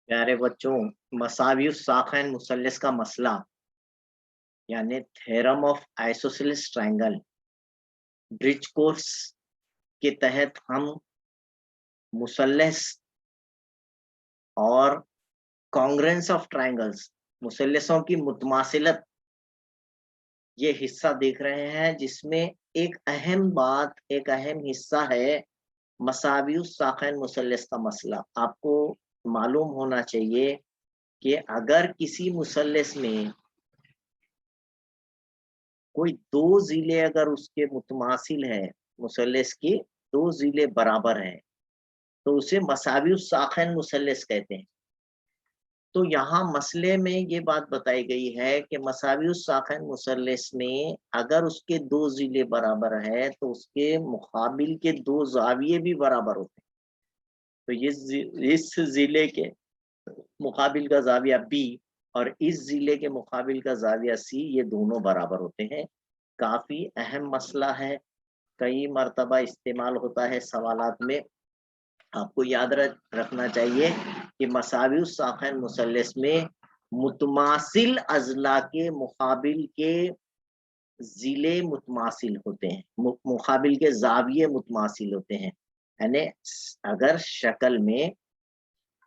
प्यारे बच्चों, मसावियु साखैन मुसल्लस का मसला यानी theorem of isosceles triangle bridge course के तहत हम मुसल्लस और कॉन्ग्रुएंस ऑफ ट्रायंगल्स मुसल्लसों की मुतमासिलत ये हिस्सा देख रहे हैं, जिसमें एक अहम हिस्सा है मसावियु साखैन मुसल्लस का मसला। आपको मालूम होना चाहिए कि अगर किसी मुसल्लस में कोई दो ज़िले अगर उसके मुतमासिल है, मुसल्लस के दो ज़िले बराबर हैं, तो उसे मसावियु साखैन मुसल्लस कहते हैं। तो यहाँ मसले में ये बात बताई गई है कि मसावियु साखैन मुसल्लस में अगर उसके दो ज़िले बराबर है, तो उसके मुकाबिल के दो ज़ाविये भी बराबर होते हैं। तो इस ज़िले के मुकाबिल का ज़ाविया बी और इस ज़िले के मुकाबिल का ज़ाविया सी, ये दोनों बराबर होते हैं। काफ़ी अहम मसला है, कई मर्तबा इस्तेमाल होता है सवालात में। आपको याद रखना चाहिए कि मसावियु साखैन मुसल्लस में मुतमासिल अज़ला के मुकाबिल के ज़िले मुतमासिल होते हैं, मुकाबिल के ज़ाविये मुतमासिल होते हैं। यानी अगर शक्ल में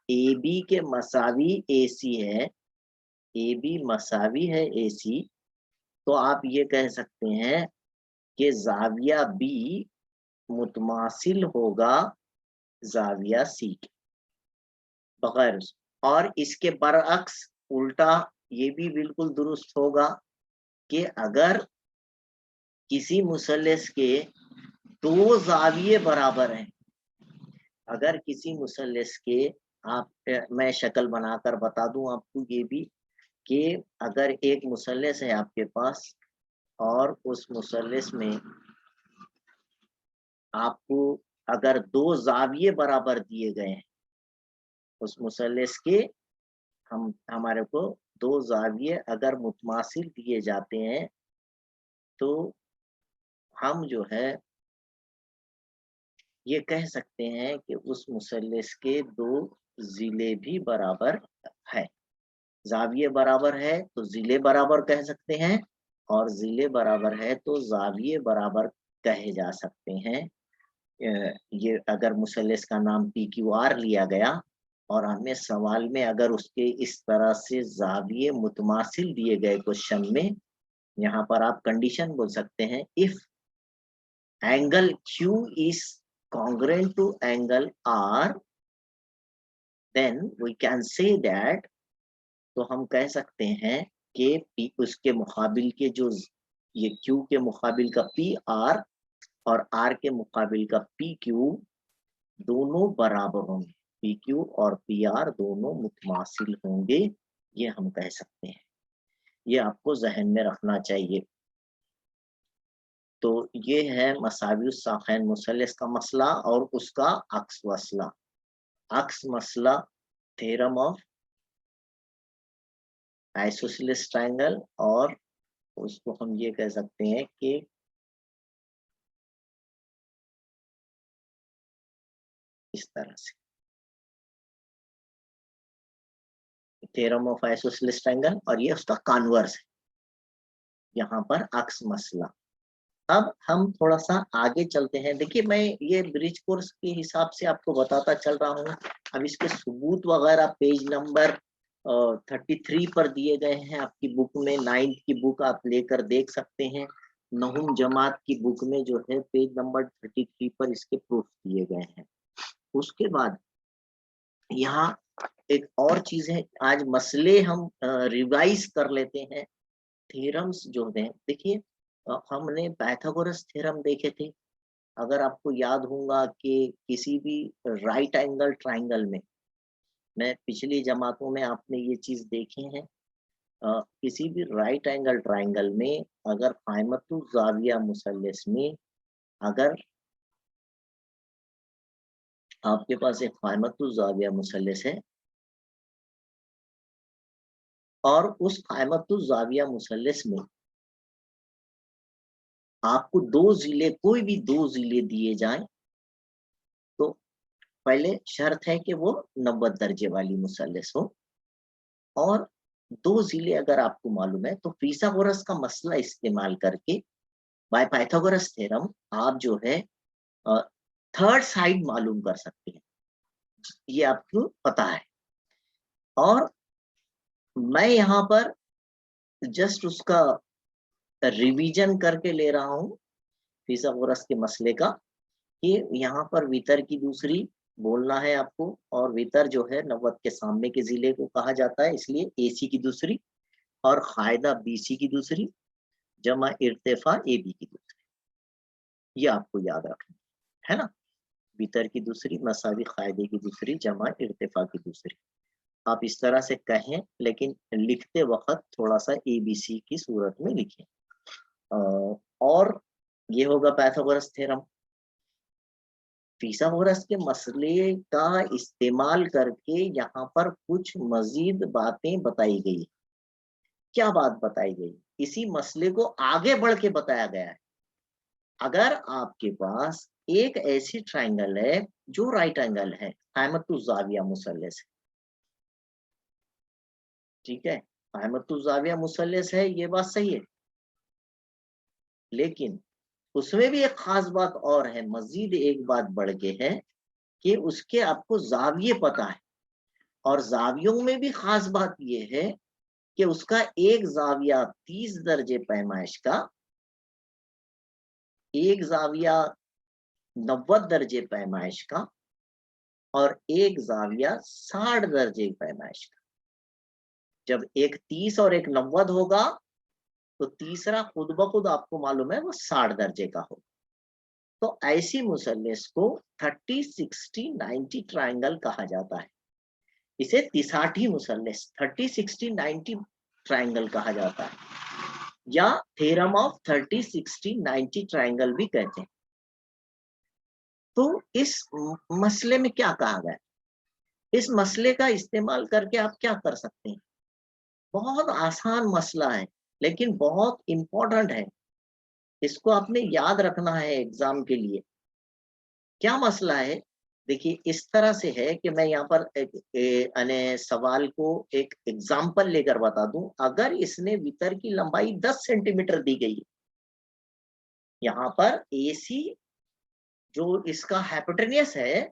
ए बी के मसावी ए सी है, ए बी मसावी है ए सी, तो आप ये कह सकते हैं कि ज़ाविया बी मुतमासिल होगा ज़ाविया सी के, बगैर और इसके बरअक्स उल्टा ये भी बिल्कुल दुरुस्त होगा कि अगर किसी मुसल्लस के दो ज़ाविये बराबर हैं, अगर किसी मुसल्लस के मैं शक्ल बनाकर बता दूं आपको ये भी कि अगर एक मुसल्लस है आपके पास और उस मुसल्लस में आपको अगर दो ज़ाविये बराबर दिए गए हैं, उस मुसल्लस के हमारे को दो ज़ाविये अगर मुतमासिल दिए जाते हैं, तो हम जो है ये कह सकते हैं कि उस मुसल्लस के दो ज़िले भी बराबर है। ज़ाविये बराबर है तो ज़िले बराबर कह सकते हैं, और ज़िले बराबर है तो ज़ाविये बराबर कहे जा सकते हैं। ये अगर मुसल्लस का नाम PQR लिया गया और हमें सवाल में अगर उसके इस तरह से ज़ाविये मुतमासिल दिए गए क्वेश्चन में, यहाँ पर आप कंडीशन बोल सकते हैं, if angle Q is congruent to angle R, then we can say that, तो हम कह सकते हैं कि P उसके मुकाबिल के जो ये Q के मुकाबिल का PR और R के मुकाबिल का PQ दोनों बराबर होंगे, PQ और PR दोनों मुतमासिल होंगे, ये हम कह सकते हैं। ये आपको ज़हन में रखना चाहिए। तो ये है मसावियु साखैन मुसल्लस का मसला और उसका अक्स मसला। अक्स मसला थ्योरम ऑफ आइसोसेलेस ट्रायंगल, और उसको हम ये कह सकते हैं कि इस तरह से थ्योरम ऑफ आइसोसेलेस ट्रायंगल, और ये उसका कन्वर्स है, यहाँ पर अक्स मसला। अब हम थोड़ा सा आगे चलते हैं। देखिए, मैं ये ब्रिज कोर्स के हिसाब से आपको बताता चल रहा हूँ। अब इसके सबूत वगैरह पेज नंबर 33 पर दिए गए हैं आपकी बुक में। 9th की बुक आप लेकर देख सकते हैं। नहुम जमात की बुक में जो है पेज नंबर 33 पर इसके प्रूफ दिए गए हैं। उसके बाद यहाँ एक और चीज है, आज मसले हम रिवाइज कर लेते हैं। थ्योरम्स जो हैं, देखिए हमने पाइथागोरस थ्योरम देखे थे। अगर आपको याद होगा कि किसी भी राइट एंगल ट्रायंगल में, मैं पिछली जमातों में आपने ये चीज देखे हैं, किसी भी राइट एंगल ट्रायंगल में अगर कायमतु ज़ाविया मुसल्लस में अगर आपके पास एक कायमतु ज़ाविया मुसल्लस है और उस कायमतु ज़ाविया मुसल्लस में आपको दो ज़िले, कोई भी दो ज़िले दिए जाएं, तो पहले शर्त है कि वो 90 दर्जे वाली मुसल्लस हो। और दो जिले अगर आपको मालूम है तो फिसागोरस का मसला इस्तेमाल करके बाय पाइथागोरस थ्योरम आप जो है थर्ड साइड मालूम कर सकते हैं, ये आपको पता है। और मैं यहाँ पर जस्ट उसका रिवीजन करके ले रहा हूँ फिसागोरस के मसले का, कि यहाँ पर वितर की दूसरी बोलना है आपको, और वितर जो है 90 के सामने के जिले को कहा जाता है, इसलिए एसी की दूसरी और कायदा बीसी की दूसरी जमा इर्तेफा एबी की दूसरी, ये आपको याद रखना है ना। वितर की दूसरी मसावी कायदे की दूसरी जमा इर्तेफा की दूसरी, आप इस तरह से कहें, लेकिन लिखते वक्त थोड़ा सा एबीसी की सूरत में लिखें। और ये होगा पाइथागोरस थ्योरम। फिसागोरस के मसले का इस्तेमाल करके यहाँ पर कुछ मजीद बातें बताई गई। क्या बात बताई गई? इसी मसले को आगे बढ़ के बताया गया है। अगर आपके पास एक ऐसी ट्रायंगल है जो राइट एंगल है, अहमदुज़ाविया मुसल्लस है, ठीक है, अहमदुज़ाविया मुसल्लस है, ये बात सही है, लेकिन उसमें भी एक खास बात और है, मजीद एक बात बढ़ के है कि उसके आपको जाविये पता है। और जावियों में भी खास बात यह है कि उसका एक जाविया 30 दर्जे पैमाइश का, एक जाविया 90 दर्जे पैमाइश का, और एक जाविया 60 दर्जे पैमाइश का। जब एक 30 और एक 90 होगा तो तीसरा खुद ब खुद आपको मालूम है वो 60 दर्जे का होगा। तो ऐसी मुसल्लस को 30, 60, 90 ट्रायंगल कहा जाता है। इसे तिसाठी मुसल्लस 30, 60, 90 ट्रायंगल कहा जाता है, या थ्योरम ऑफ 30, 60, 90 ट्रायंगल भी कहते हैं। तो इस मसले में क्या कहा गया? इस मसले का इस्तेमाल करके आप क्या कर सकते हैं? बहुत आसान मसला है, लेकिन बहुत इंपॉर्टेंट है। इसको आपने याद रखना है एग्जाम के लिए। क्या मसला है? देखिए इस तरह से है कि मैं यहाँ पर एक सवाल को एक एग्जाम्पल लेकर बता दूं। अगर इसने वितर की लंबाई 10 सेंटीमीटर दी गई है, यहाँ पर एसी जो इसका हाइपोटेन्यूस है,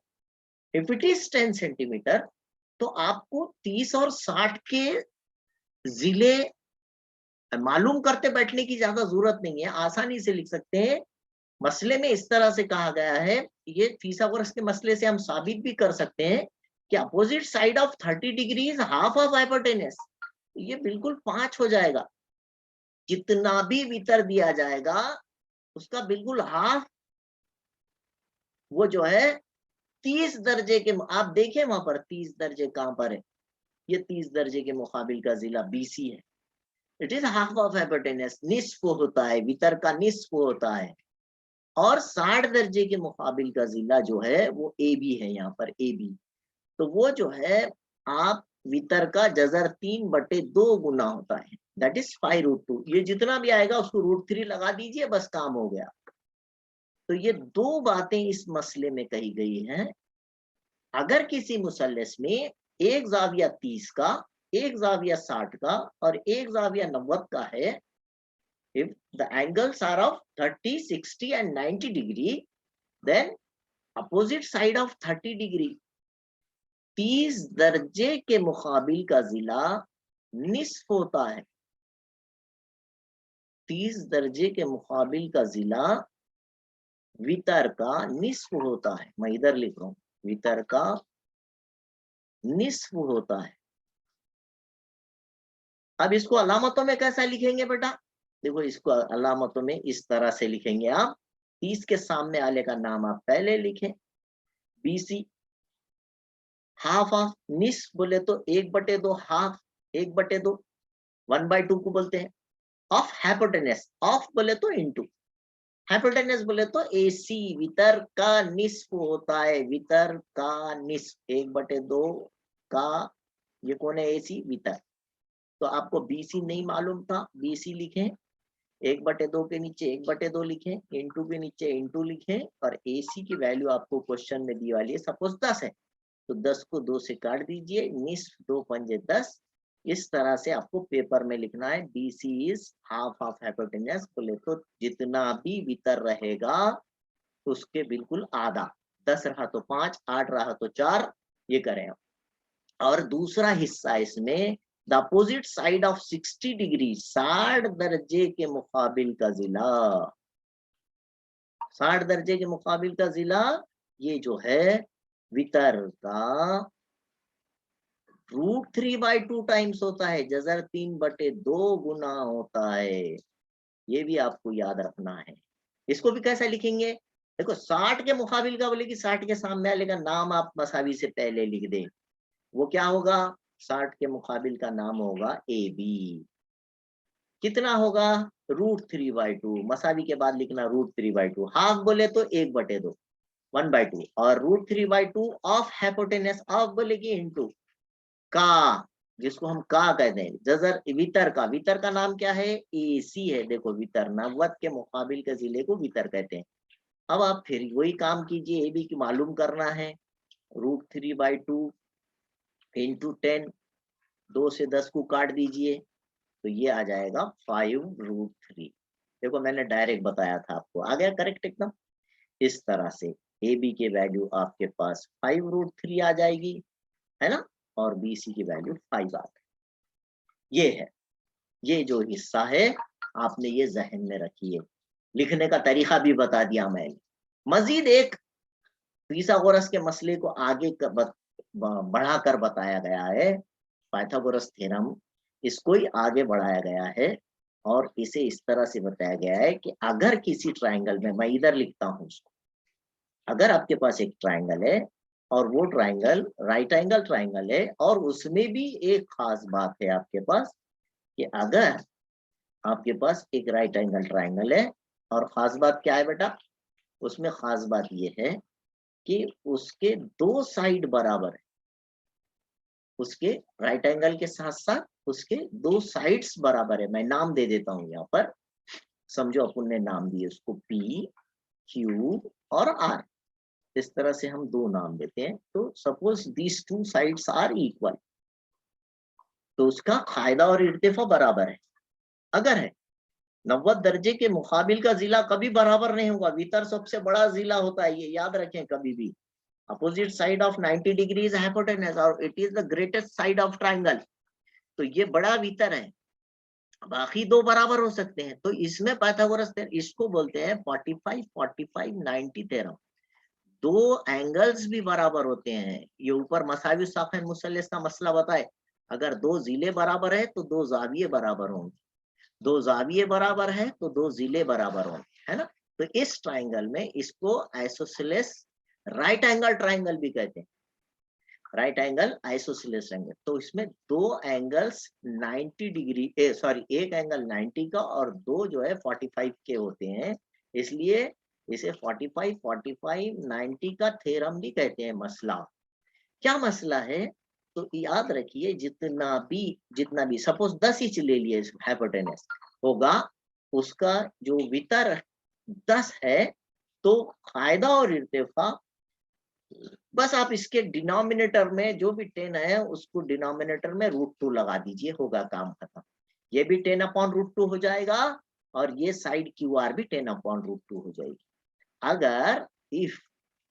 इफ इट इज 10 सेंटीमीटर, तो आपको 30 और 60 के जिले मालूम करते बैठने की ज्यादा जरूरत नहीं है, आसानी से लिख सकते हैं। मसले में इस तरह से कहा गया है, ये फिसागोरस के मसले से हम साबित भी कर सकते हैं कि opposite side of 30 degree is half of hypotenuse. ये बिल्कुल 5 हो जाएगा। जितना भी वितर दिया जाएगा उसका बिल्कुल हाफ वो जो है 30 दर्जे के, आप देखें वहां पर 30 दर्जे कहां पर है, ये 30 दर्जे के मुकाबिल का जिला बीसी है। It is half of hypotenuse, निस्फ होता है, वितर का निस्फ होता है। और 60 दर्जे के मुकाबिल का जिला जो है वो ए बी है, यहाँ पर ए बी। तो वो जो है आप वितर का जजर 3/2 गुना होता है, दैट इज 5√2। ये जितना भी आएगा उसको √3 लगा दीजिए, बस काम हो गया। तो ये दो बातें इस मसले में कही गई हैं। अगर किसी मुसल्लस में एक जाविया 30 का, एक जाविया 60 का और एक जाविया 90 का है, if the angles are of 30, 60 and 90 degree, then opposite side of 30 degree 30 दर्जे के मुकाबिल का जिला निस्फ होता है। 30 दर्जे के मुकाबिल का जिला वितर का निस्फ होता है। मैं इधर लिख रहा हूं, वितर का निस्फ होता है। अब इसको अलामतों में कैसा लिखेंगे बेटा? देखो इसको अलामतों में इस तरह से लिखेंगे आप। 30 के सामने वाले का नाम आप पहले लिखें, बीसी। हाफ ऑफ, निस्फ बोले तो 1/2, हाफ 1/2, 1/2 को बोलते हैं। ऑफ हाइपोटेनस, ऑफ बोले तो इनटू, हाइपोटेनस बोले तो एसी, वितर का निस्फ होता है, वितर का निस्फ 1/2 का, ये कौन है? एसी, वितर। तो आपको बीसी नहीं मालूम था, बीसी लिखें। 1/2 के नीचे 1/2 लिखें, इंटू के नीचे इंटू लिखें, और AC की वैल्यू आपको क्वेश्चन में दी वाली है, सपोज 10 है तो 10 को 2 से काट दीजिए, निस्फ 2 पंजे 10। इस तरह से आपको पेपर में लिखना है, BC is half of hypotenuse. बोले तो जितना भी भीतर रहेगा उसके बिल्कुल आधा, 10 रहा तो 5, 8 रहा तो 4, ये करें। और दूसरा हिस्सा इसमें, the opposite side of 60 degree, 60 दर्जे के मुकाबिल का जिला, 60 दर्जे के मुकाबिल का जिला, ये जो है वितर का √3/2 टाइम्स होता है, जजर 3/2 गुना होता है। ये भी आपको याद रखना है। इसको भी कैसे लिखेंगे, देखो 60 के मुकाबिल का बोले कि 60 के सामने वाले का नाम आप मसावी से पहले लिख दें, वो क्या होगा, 60 के मुकाबिल का नाम होगा AB। कितना होगा, √3/2, मसावी के बाद लिखना √3/2, हाफ बोले तो 1/2, 1/2, और √3/2 ऑफ हाइपोटेनस, ऑफ बोले कि इंटू का, जिसको हम का कहते हैं, जजर वितर का नाम क्या है, AC है। देखो वितर 90 के मुकाबिल के जिले को वितर कहते हैं। अब आप फिर वही काम कीजिए, AB की मालूम करना है, √3/2 इंटू 10, 2 से 10 को काट दीजिए तो ये आ जाएगा 5√3। देखो मैंने डायरेक्ट बताया था आपको, आ गया करेक्ट एकदम। इस तरह से AB की वैल्यू आपके पास 5√3 आ जाएगी, है ना, और BC की वैल्यू 5 आ गई। ये है, ये जो हिस्सा है आपने ये जहन में रखिए। लिखने का तरीका भी बता दिया मैंने। मजीद एक फिसागोरस के मसले को आगे बढ़ाकर बताया गया है, पाइथागोरस थ्योरम, इसको ही आगे बढ़ाया गया है, और इसे इस तरह से बताया गया है कि अगर किसी ट्रायंगल में, मैं इधर लिखता हूं उसको, अगर आपके पास एक ट्रायंगल है और वो ट्रायंगल राइट एंगल ट्रायंगल है, और उसमें भी एक खास बात है आपके पास कि अगर आपके पास एक राइट एंगल ट्रायंगल है, और खास बात क्या है बेटा, उसमें खास बात ये है कि उसके 2 साइड बराबर है, उसके राइट एंगल के साथ साथ उसके 2 साइड्स बराबर है। मैं नाम दे देता हूं यहाँ पर, समझो अपन ने नाम दिए उसको P, Q और R, इस तरह से हम 2 नाम देते हैं। तो suppose these 2 sides are equal, तो उसका कायदा और इर्तिफा बराबर है। अगर है 90 दर्जे के मुकाबिल का जिला कभी बराबर नहीं होगा, वितर सबसे बड़ा जिला होता है, ये याद रखें कभी भी। Opposite side of 90 degree is hypotenuse और it is the greatest side of triangle, तो ये बड़ा वितर है, बाकी 2 बराबर हो सकते हैं। तो इसमें पाइथागोरस थ्योरम, इसको बोलते हैं 45 45 90 थ्योरम। 2 एंगल्स भी बराबर होते हैं। ये ऊपर मसावी साखिन मुसल्लस का मसला बताए, अगर 2 जिले बराबर है तो 2 जाविये बराबर होंगे, 2 जाविये बराबर है तो 2 जिले बराबर होंगे, है ना। तो इस ट्रायंगल में इसको आइसोसेलेस राइट एंगल ट्रायंगल भी कहते हैं, राइट एंगल आइसोसेलेस ट्रायंगल। तो इसमें 2 एंगल्स 90 डिग्री, सॉरी एक एंगल 90 का और 2 जो है 45 के होते हैं, इसलिए इसे 45 45 90 का थ्योरम भी कहते हैं। मसला क्या मसला है, तो याद रखिए जितना भी सपोज 10 इंच ले लिए हाइपोटेनस होगा, उसका जो वितर 10 है, तो कायदा और इर्तिफा, बस आप इसके डिनोमिनेटर में जो भी 10 है उसको डिनोमिनेटर में √2 लगा दीजिए, होगा काम खत्म। ये भी 10/√2 हो जाएगा, और ये साइड QR भी 10/√2 हो जाएगी। अगर इफ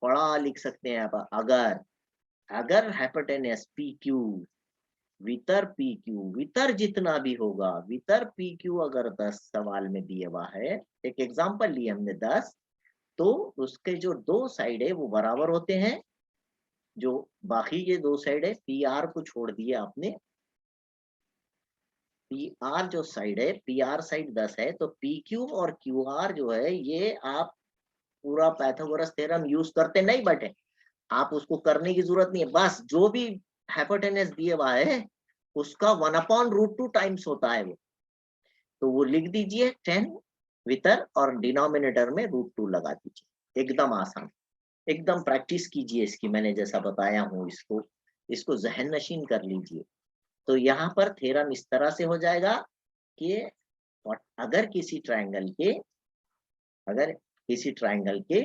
पढ़ा लिख सकते हैं आप, अगर हाइपोटेनस PQ, वितर जितना भी होगा, वितर PQ अगर 10 सवाल में दिया हुआ है, एक एग्जांपल लिए हमने 10, तो उसके जो 2 साइड है वो बराबर होते हैं, जो बाकी के 2 साइड है, PR को छोड़ दिए आपने, PR जो साइड है, PR साइड 10 है, तो PQ और QR जो है, ये आप पूरा पाइथागोरस थ्योरम यूज करते नहीं बैठे, आप उसको करने की जरूरत नहीं है। बस जो भी हाइपोटेनस दिए हुआ है उसका 1/√2 टाइम्स होता है वो, तो वो लिख दीजिए 10 वितर, और डिनोमिनेटर में √2 लगा दीजिए। एकदम आसान, एकदम प्रैक्टिस कीजिए इसकी, मैंने जैसा बताया हूँ इसको जहन नशीन कर लीजिए। तो यहाँ पर थ्योरम इस तरह से हो जाएगा कि अगर किसी ट्रायंगल के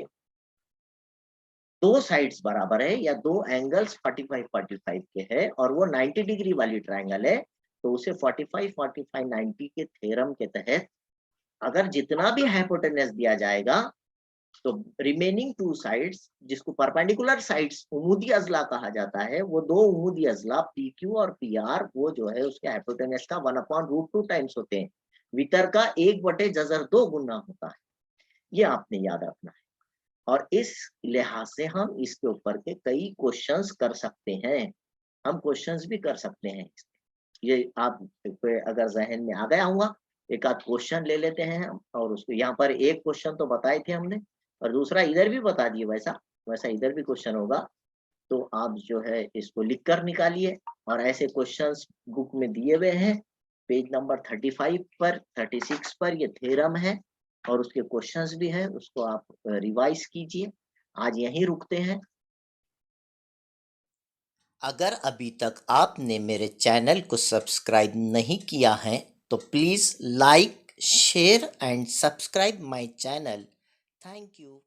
दो साइड्स बराबर है या दो एंगल्स 45 के है और वो 90 डिग्री वाली ट्रायंगल है, तो उसे 45 90 के थ्योरम के तहत अगर जितना भी हाइपोटेनस दिया जाएगा तो रिमेनिंग टू साइड्स, जिसको परपेंडिकुलर साइड्स उमूदी अजला कहा जाता है, वो दो उमूदी अजला PQ और PR वो जो है उसके हाइपोटेनस का 1/√2 टाइम्स होते हैं। वितर का 1/2 गुना होता है। ये आपने याद रखना है और इस लिहाज से हम इसके ऊपर के कई क्वेश्चंस कर सकते हैं। हम क्वेश्चंस भी कर सकते हैं। ये आप अगर जहन में आ गया होगा, एक आध क्वेश्चन ले लेते हैं हम और उसको यहाँ पर एक क्वेश्चन तो बताए थे हमने और दूसरा इधर भी बता दिए, वैसा इधर भी क्वेश्चन होगा। तो आप जो है इसको लिख कर निकालिए और ऐसे क्वेश्चंस बुक में दिए हुए हैं। पेज नंबर 35 पर 36 पर ये थ्योरम है और उसके क्वेश्चंस भी हैं, उसको आप रिवाइज कीजिए। आज यहीं रुकते हैं। अगर अभी तक आपने मेरे चैनल को सब्सक्राइब नहीं किया है तो please like, share and subscribe my channel. Thank you.